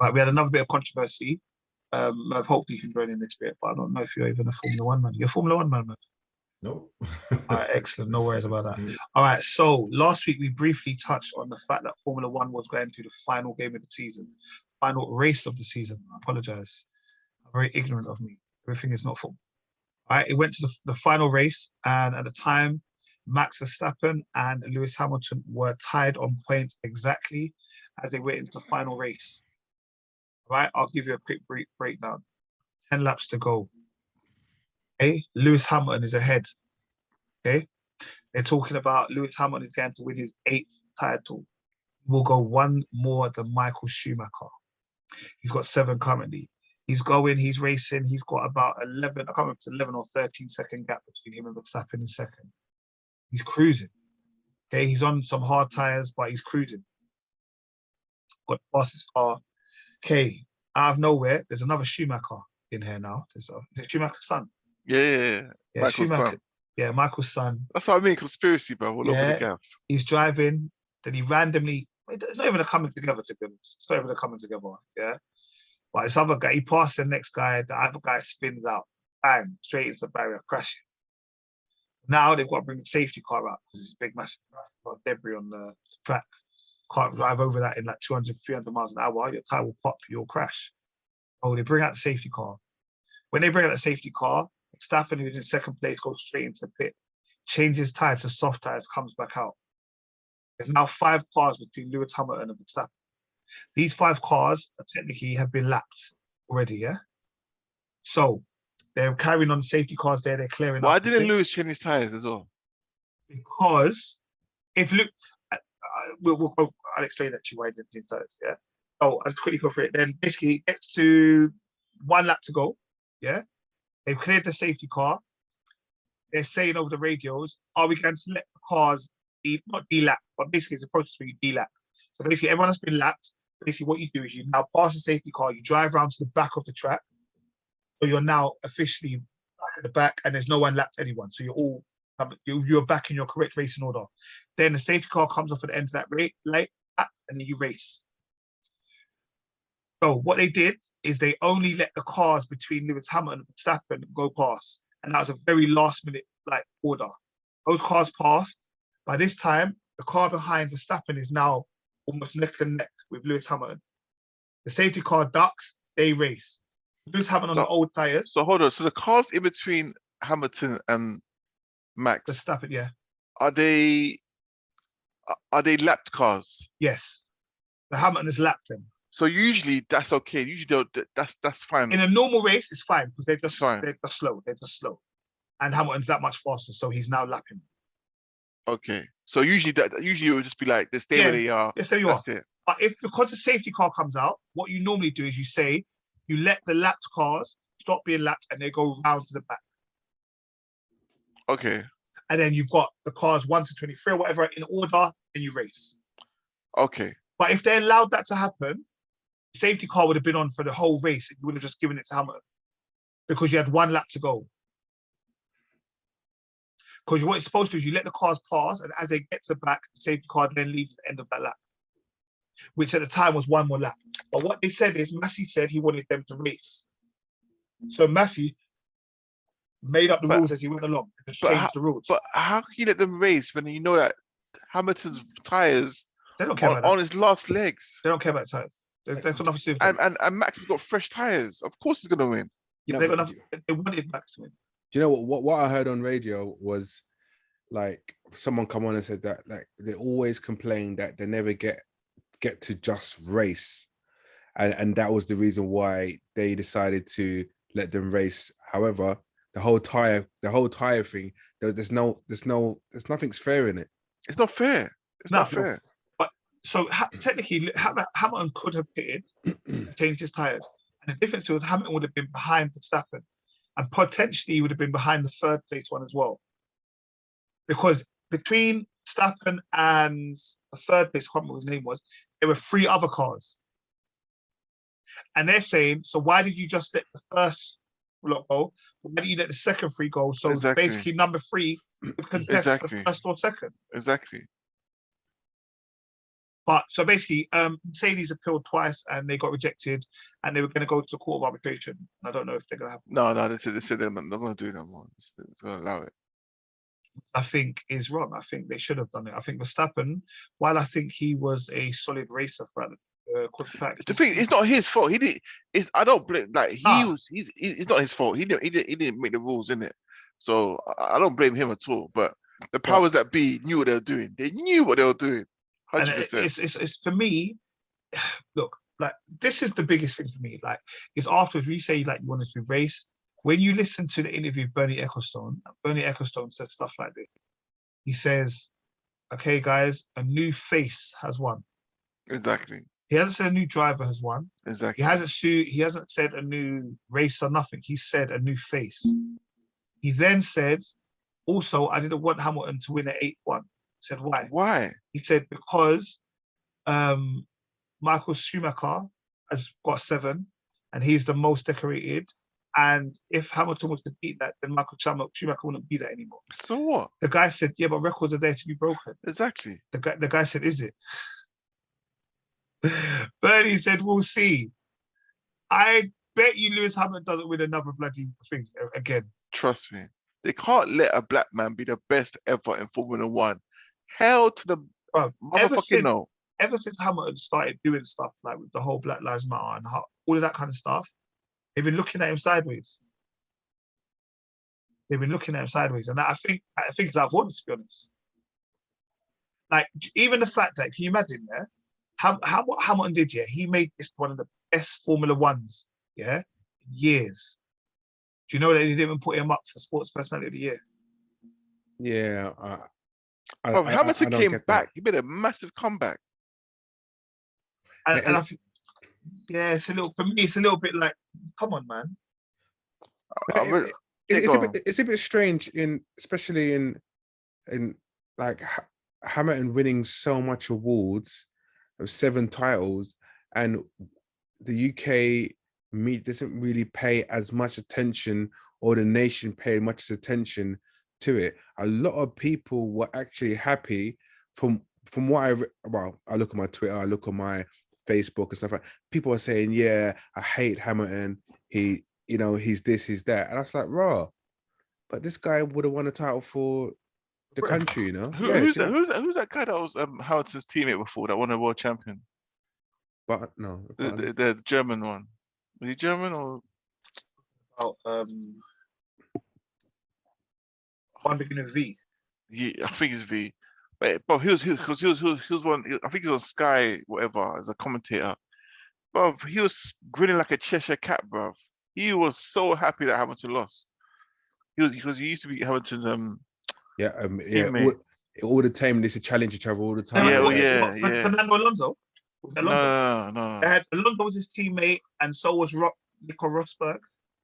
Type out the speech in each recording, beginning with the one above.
Right, we had another bit of controversy. Merv, hopefully you can join in this bit, but I don't know if you're even a Formula One man. You're a Formula One man, Merv. No. All right, excellent. No worries about that. All right, so last week we briefly touched on the fact that Formula One was going to the final game of the season, final race of the season. I apologize. Very ignorant of me. Everything is not football. All right, it went to the final race, and at the time, Max Verstappen and Lewis Hamilton were tied on points exactly as they went into the final race. All right, I'll give you a quick breakdown. 10 laps to go. Okay, Lewis Hamilton is ahead. Okay, they're talking about Lewis Hamilton is going to win his 8th title. Will go one more than Michael Schumacher. He's got 7 currently. He's going, he's racing, he's got about 11, I can't remember if it's 11 or 13-second gap between him and Verstappen in second. He's cruising. Okay, he's on some hard tires, but he's cruising. Got the fastest car. Okay, out of nowhere, there's another Schumacher in here now. Is it Schumacher's son? Yeah. Michael's Schumacher. Son. Yeah, Michael's son. That's what I mean, conspiracy, bro. All over the gaff. He's driving, then he randomly, it's not even a coming together, to be honest. It's not even a coming together, yeah? But this other guy, he passed the next guy, the other guy spins out, bang, straight into the barrier, crashes. Now they've got to bring the safety car out because it's a big, massive debris on the track. Can't drive over that in like 200, 300 miles an hour. Your tire will pop, you'll crash. Oh, they bring out the safety car. When they bring out the safety car, Staffen, who's in second place, goes straight into the pit, changes tires to soft tires, comes back out. There's now 5 cars between Lewis Hamilton and Verstappen. These 5 cars technically have been lapped already, yeah? So they're carrying on the safety cars there, they're clearing Why didn't Lewis change his tires as well? Because if Luke, I'll explain that to you why he didn't change tires, yeah? Oh, I'll just quickly go through it. Then basically it gets to 1 lap to go, yeah? They've cleared the safety car. They're saying over the radios, are we going to let the cars, not de-lap, but basically it's a process where you de-lap. So basically everyone has been lapped. Basically what you do is you now pass the safety car, you drive around to the back of the track. So you're now officially back at the back and there's no one lapped anyone. So you're back in your correct racing order. Then the safety car comes off at the end of that lap and then you race. So what they did is they only let the cars between Lewis Hamilton and Verstappen go past. And that was a very last minute order. Those cars passed. By this time, the car behind Verstappen is now almost neck and neck with Lewis Hamilton. The safety car ducks, they race. Lewis Hamilton on the old tires. So hold on. So the cars in between Hamilton and Max, Verstappen, yeah. Are they lapped cars? Yes. The Hamilton has lapped them. So usually that's okay. Usually that's fine. In a normal race, it's fine because they're just slow. They're just slow. And Hamilton's that much faster, so he's now lapping. Okay. So usually it would just be like they stay where they are. Yes, there you are. It. But because the safety car comes out, what you normally do is you let the lapped cars stop being lapped and they go round to the back. Okay. And then you've got the cars 1 to 23 or whatever in order, and you race. Okay. But if they allowed that to happen, the safety car would have been on for the whole race and you would have just given it to Hamilton because you had 1 lap to go. Because what it's supposed to do is you let the cars pass, and as they get to the back, the safety car then leaves the end of that lap, which at the time was 1 more lap. But what they said is, Massey said he wanted them to race. So Massey made up the rules as he went along, and just changed the rules. But how can you let them race when you know that Hamilton's tires they don't care about on his last legs? They don't care about tires. They've got nothing to do with them. And Max has got fresh tires. Of course he's going to win. They wanted Max to win. Do you know what I heard on radio was like someone come on and said that like they always complain that they never get to just race, and that was the reason why they decided to let them race. However, the whole tire thing, there's nothing's fair in it. It's not fair. It's not fair. But so technically, Hamilton could have pitted, changed his tires, and the difference was Hamilton would have been behind Verstappen. And potentially he would have been behind the 3rd place one as well. Because between Verstappen and the 3rd place, I can't remember what his name was, there were 3 other cars. And they're saying, so why did you just let the first lot go? Why did you let the second 3 go? So basically number 3 could contest the first or second. Exactly. But so basically, Mercedes appealed twice and they got rejected, and they were going to go to the court of arbitration. I don't know if they're going to have. No, they said they're not going to do that more. It's going to allow it. I think is wrong. I think they should have done it. I think Verstappen, while I think he was a solid racer throughout the quarter The thing, it's not his fault. He did. I don't blame. Like it's not his fault. He didn't make the rules in it. So I don't blame him at all. But the powers that be knew what they were doing. They knew what they were doing. 100%. It's for me. Look, like this is the biggest thing for me. Like, is after if you say like you want to race. When you listen to the interview of Bernie Ecclestone said stuff like this. He says, okay, guys, a new face has won. Exactly. He hasn't said a new driver has won. Exactly. He hasn't said a new race or nothing. He said a new face. He then said, also, I didn't want Hamilton to win an 8th one. Said, why? Why? He said, because Michael Schumacher has got 7 and he's the most decorated. And if Hamilton was to beat that, then Michael Schumacher wouldn't be that anymore. So what? The guy said, yeah, but records are there to be broken. Exactly. The guy said, is it? Bernie said, we'll see. I bet you Lewis Hamilton doesn't win another bloody thing again. Trust me. They can't let a black man be the best ever in Formula One. Hell to the motherfucking no. Ever since Hamilton started doing stuff like with the whole Black Lives Matter and all of that kind of stuff, they've been looking at him sideways. And I think it's out of order, to be honest. Like, even the fact that, can you imagine, yeah? What Hamilton did, yeah? He made this one of the best Formula Ones, yeah? Years. Do you know that they didn't even put him up for Sports Personality of the Year? Yeah. Hamilton came back. He made a massive comeback. And I think, yeah, for me, it's a little bit like, come on, man. It's a bit strange, especially in like Hamilton winning so much awards, 7 titles, and the UK doesn't really pay as much attention, or the nation pay much attention to it. A lot of people were actually happy from what I look at my Twitter, I look at my Facebook and stuff like. People are saying, yeah, I hate Hamilton. He's this, he's that, and I was like, raw. But this guy would have won a title for the country, you know. Who's that guy that was Hamilton's teammate before that won a world champion? But no, the German one. Was he German or? One beginning with V. Yeah, I think it's V. But he was one. I think he was on Sky, whatever, as a commentator. Bro, he was grinning like a Cheshire cat, bro. He was so happy that Hamilton lost. Because he used to be Hamilton's teammate. All the time they used to challenge each other all the time. Yeah. Fernando Alonso. Was that Alonso? No. Alonso was his teammate, and so was Nico Rosberg.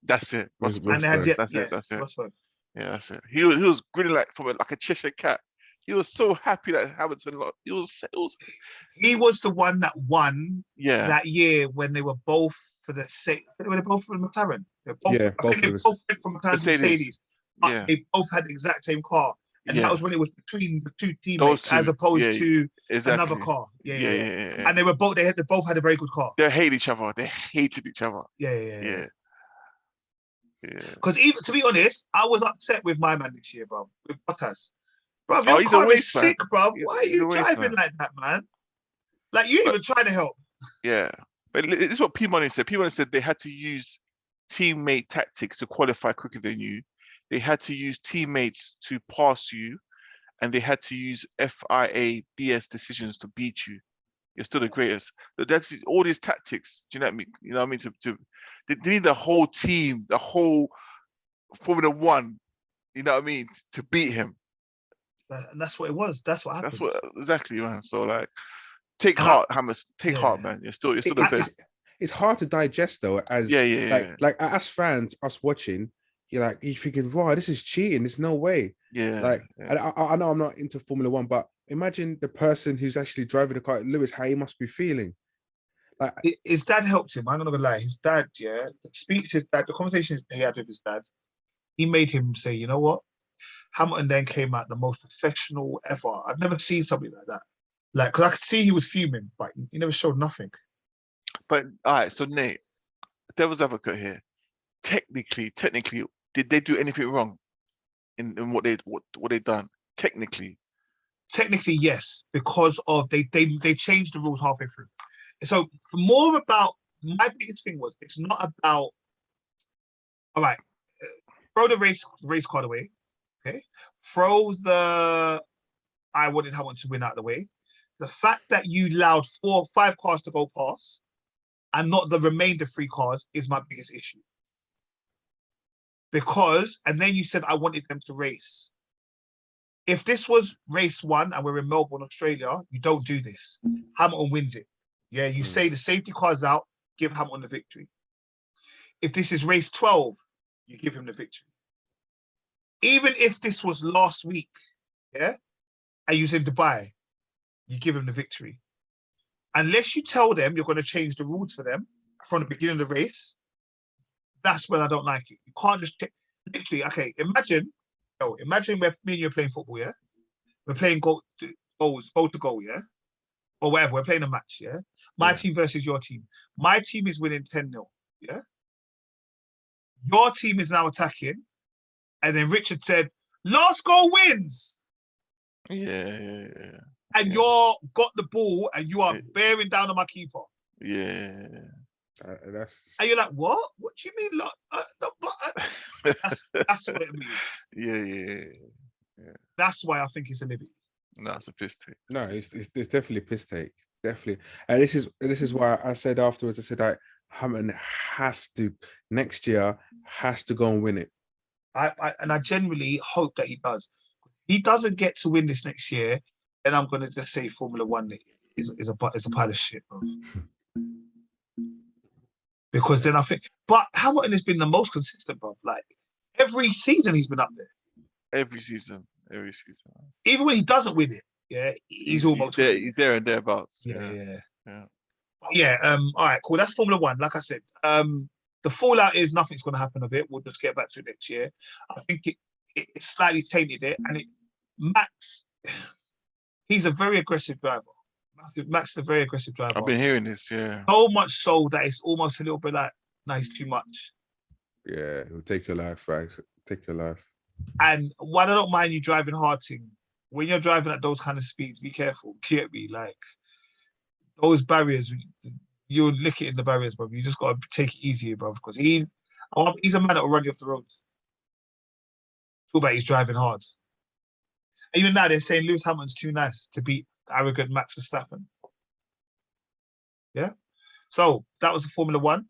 That's it. And they had that's it. Rosberg. Yeah, that's it. He was grinning like a Cheshire cat. He was so happy that Hamilton lost. He was the one that won. Yeah. That year when they were both for the same. They were both from McLaren. Both went from McLaren to Mercedes. But they both had the exact same car, and that was when it was between the 2 teammates as opposed to another car. Yeah. And they both had a very good car. They hated each other. They hated each other. Yeah. Because even to be honest, I was upset with my man this year, bro. With Bottas. Bro, your car is sick, bro. Why are you driving like that, man? Like, you even trying to help. Yeah. But this is what P-Money said. P-Money said they had to use teammate tactics to qualify quicker than you. They had to use teammates to pass you. And they had to use FIA BS decisions to beat you. You're still the greatest. But that's all these tactics. Do you know what I mean? You know what I mean? They need the whole team, the whole Formula One, you know what I mean, to beat him. And that's what it was. That's what happened. Exactly, man. So like, take heart, Hammers. Take heart, man. You're still the best. It's hard to digest though, as like as fans, us watching. You're thinking, wow, this is cheating. There's no way. Yeah. And I know I'm not into Formula One, but imagine the person who's actually driving the car, Lewis, how he must be feeling. Like, his dad helped him. I'm not gonna lie. His dad, the speech his dad, the conversations he had with his dad, he made him say, you know what? Hamilton then came out the most professional ever. I've never seen something like that. Like, because I could see he was fuming, but he never showed nothing. But all right, so Nate, devil's advocate here. Technically, did they do anything wrong in what they done? Technically, yes, because of they changed the rules halfway through. So more about my biggest thing was it's not about all right, throw the race card away, okay? Throw the I wanted Hamilton to win out of the way. The fact that you allowed 4 or 5 cars to go past and not the remainder 3 cars is my biggest issue. Because, and then you said I wanted them to race. If this was race 1 and we're in Melbourne, Australia, you don't do this. Hamilton wins it. Yeah, you say the safety car's out, give Hamilton the victory. If this is race 12, you give him the victory. Even if this was last week, yeah, and you was in Dubai, you give him the victory. Unless you tell them you're going to change the rules for them from the beginning of the race, that's when I don't like it. You can't just literally. Okay, imagine me and you are playing football, yeah. We're playing goal to goal, yeah, or whatever. We're playing a match, yeah. My team versus your team. My team is winning 10-0, yeah. Your team is now attacking, and then Richard said, "Last goal wins." Yeah. And you're got the ball, and you are bearing down on my keeper. Yeah. And you're like, what? What do you mean? That's what it means. Yeah. That's why I think it's a liberty. No, it's a piss take. No, it's definitely a piss take. Definitely. And this is why I said afterwards, I said like Hamilton has to next year has to go and win it. I genuinely hope that he does. If he doesn't get to win this next year, then I'm gonna just say Formula One is a pile of shit, bro. Because then I think, but Hamilton has been the most consistent, bro. Like every season he's been up there. Every season. Even when he doesn't win it, yeah, he's almost there. He's there and thereabouts. Yeah. All right, cool. That's Formula One. Like I said, the fallout is nothing's going to happen of it. We'll just get back to it next year. I think it slightly tainted it, and Max, he's a very aggressive driver. Max is a very aggressive driver. I've been hearing this, yeah. So much so that it's almost a little bit like, no, he's too much. Yeah, it'll take your life, right? Take your life. And while I don't mind you driving hard, when you're driving at those kind of speeds, be careful. Get me, like those barriers, you'll lick it in the barriers, bro. You just got to take it easy, bro, because he's a man that will run you off the road. Talk about he's driving hard. Even now, they're saying Lewis Hamilton's too nice to beat arrogant Max Verstappen. Yeah? So, that was the Formula One.